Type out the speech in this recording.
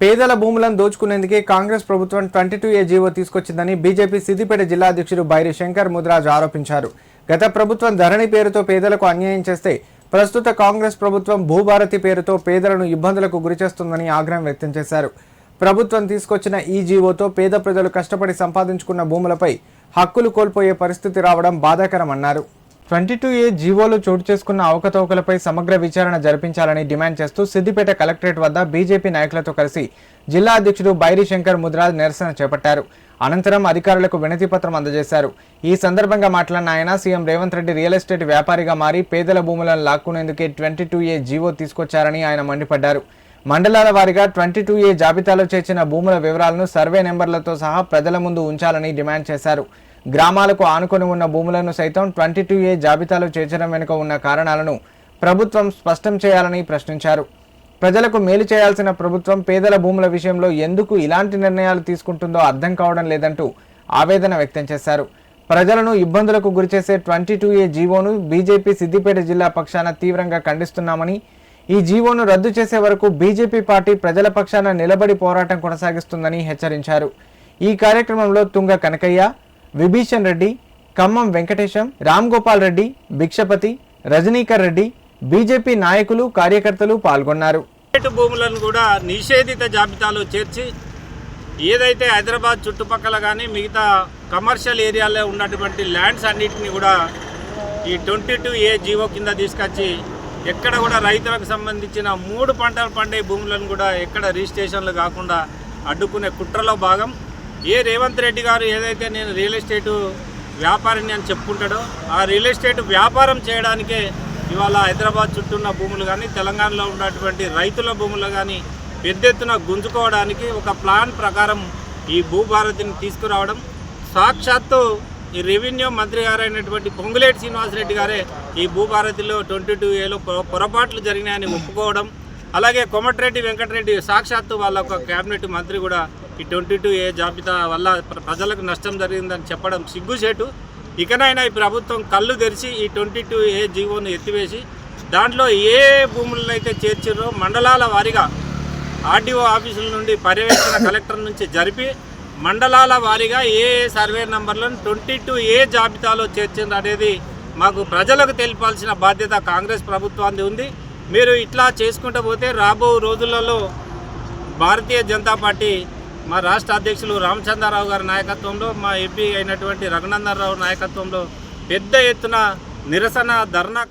పేదల భూములను దోచుకునేందుకే కాంగ్రెస్ ప్రభుత్వం 22A జీవో తీసుకొచ్చిందని బీజేపీ సిద్దిపేట జిల్లా అధ్యక్షుడు బైరి శంకర్ ముద్రాజ్ ఆరోపించారు. గత ప్రభుత్వం ధరణి పేరుతో పేదలకు అన్యాయం చేస్తే ప్రస్తుత కాంగ్రెస్ ప్రభుత్వం భూభారతి పేరుతో పేదలను ఇబ్బందులకు గురిచేస్తుందని ఆగ్రహం వ్యక్తం చేశారు. ప్రభుత్వం తీసుకొచ్చిన ఈ జీవోతో పేద ప్రజలు కష్టపడి సంపాదించుకున్న భూములపై హక్కులు కోల్పోయే పరిస్థితి రావడం బాధాకరమన్నారు. 22A జీవోలో చోటు చేసుకున్న అవకతవకలపై సమగ్ర విచారణ జరిపించాలని డిమాండ్ చేస్తూ సిద్దిపేట కలెక్టరేట్ వద్ద బీజేపీ నాయకులతో కలిసి జిల్లా అధ్యక్షుడు బైరి శంకర్ ముద్రాజ్ నిరసన చేపట్టారు. అనంతరం అధికారులకు వినతి పత్రం అందజేశారు. ఈ సందర్భంగా మాట్లాడిన ఆయన CM Revanth Reddy real estate వ్యాపారిగా మారి పేదల భూములను లాక్కునేందుకే 22A జీవో తీసుకొచ్చారని ఆయన మండిపడ్డారు. మండలాల వారీగా 22A జాబితాలో చేర్చిన భూముల వివరాలను సర్వే నెంబర్లతో సహా ప్రజల ముందు ఉంచాలని డిమాండ్ చేశారు. గ్రామాలకు ఆనుకొని ఉన్న భూములను సైతం 22A జాబితాలో చేర్చడం వెనుక ఉన్న కారణాలను ప్రభుత్వం స్పష్టం చేయాలని ప్రశ్నించారు. ప్రజలకు మేలు చేయాల్సిన ప్రభుత్వం పేదల భూముల విషయంలో ఎందుకు ఇలాంటి నిర్ణయాలు తీసుకుంటుందో అర్థం కావడం లేదంటూ ఆవేదన వ్యక్తం చేశారు. ప్రజలను ఇబ్బందులకు గురిచేసే 22A జీవోను బీజేపీ సిద్దిపేట జిల్లా పక్షాన తీవ్రంగా ఖండిస్తున్నామని, ఈ జీవోను రద్దు చేసే వరకు బీజేపీ పార్టీ ప్రజల పక్షాన నిలబడి పోరాటం కొనసాగిస్తుందని హెచ్చరించారు. ఈ కార్యక్రమంలో తుంగ కనకయ్య, విభీషణ్ రెడ్డి, ఖమ్మం వెంకటేశం, రామ్ గోపాల్ రెడ్డి, భిక్షపతి, రజనీకర్ రెడ్డి, బీజేపీ నాయకులు కార్యకర్తలు పాల్గొన్నారు. భూములను కూడా నిషేధిత జాబితాలో చేర్చి ఏదైతే హైదరాబాద్ చుట్టుపక్కల కానీ మిగతా కమర్షియల్ ఏరియాలో ఉన్నటువంటి ల్యాండ్స్ అన్నిటిని కూడా ఈ 22A జీవో కింద తీసుకొచ్చి ఎక్కడ కూడా రైతులకు సంబంధించిన 3 పంటలు పండే భూములను కూడా ఎక్కడ రిజిస్ట్రేషన్లు కాకుండా అడ్డుకునే కుట్రలో భాగం. రేవంత్ రెడ్డి గారు ఏదైతే నేను రియల్ ఎస్టేటు వ్యాపారిని అని చెప్పుకుంటాడో ఆ రియల్ ఎస్టేట్ వ్యాపారం చేయడానికే ఇవాళ హైదరాబాద్ చుట్టూ ఉన్న భూములు కానీ తెలంగాణలో ఉన్నటువంటి రైతుల భూములు కానీ పెద్ద ఎత్తున గుంజుకోవడానికి ఒక ప్లాన్ ప్రకారం ఈ భూభారతిని తీసుకురావడం, సాక్షాత్తు ఈ రెవెన్యూ మంత్రి గారైనటువంటి పొంగులేటి శ్రీనివాసరెడ్డి గారే ఈ భూభారతిలో 22Aలో పొరపాట్లు జరిగినాయని ఒప్పుకోవడం, అలాగే కోమటిరెడ్డి వెంకటరెడ్డి సాక్షాత్తు వాళ్ళ ఒక క్యాబినెట్ మంత్రి కూడా ఈ 22A జాబితా వల్ల ప్రజలకు నష్టం జరిగిందని చెప్పడం సిగ్గుచేటు. ఇకనైనా ఈ ప్రభుత్వం కళ్ళు తెరిచి ఈ 22A జీవోను ఎత్తివేసి దాంట్లో ఏ భూములను అయితే చేర్చారో మండలాల వారీగా ఆర్డీఓ ఆఫీసుల నుండి పర్యవేక్షణ కలెక్టర్ నుంచి జరిపి మండలాల వారీగా ఏ సర్వే నంబర్లను 22A జాబితాలో చేర్చారు అనేది మాకు ప్రజలకు తెలిపాల్సిన బాధ్యత కాంగ్రెస్ ప్రభుత్వానికి ఉంది. మీరు ఇట్లా చేసుకుంటూ పోతే రాబో రోజులలో భారతీయ జనతా పార్టీ మా రాష్ట్ర అధ్యక్షులు రామచంద్రరావు గారి నాయకత్వంలో, మా ఎంపీ అయినటువంటి రఘునందన్ రావు నాయకత్వంలో పెద్ద ఎత్తున నిరసన ధర్నా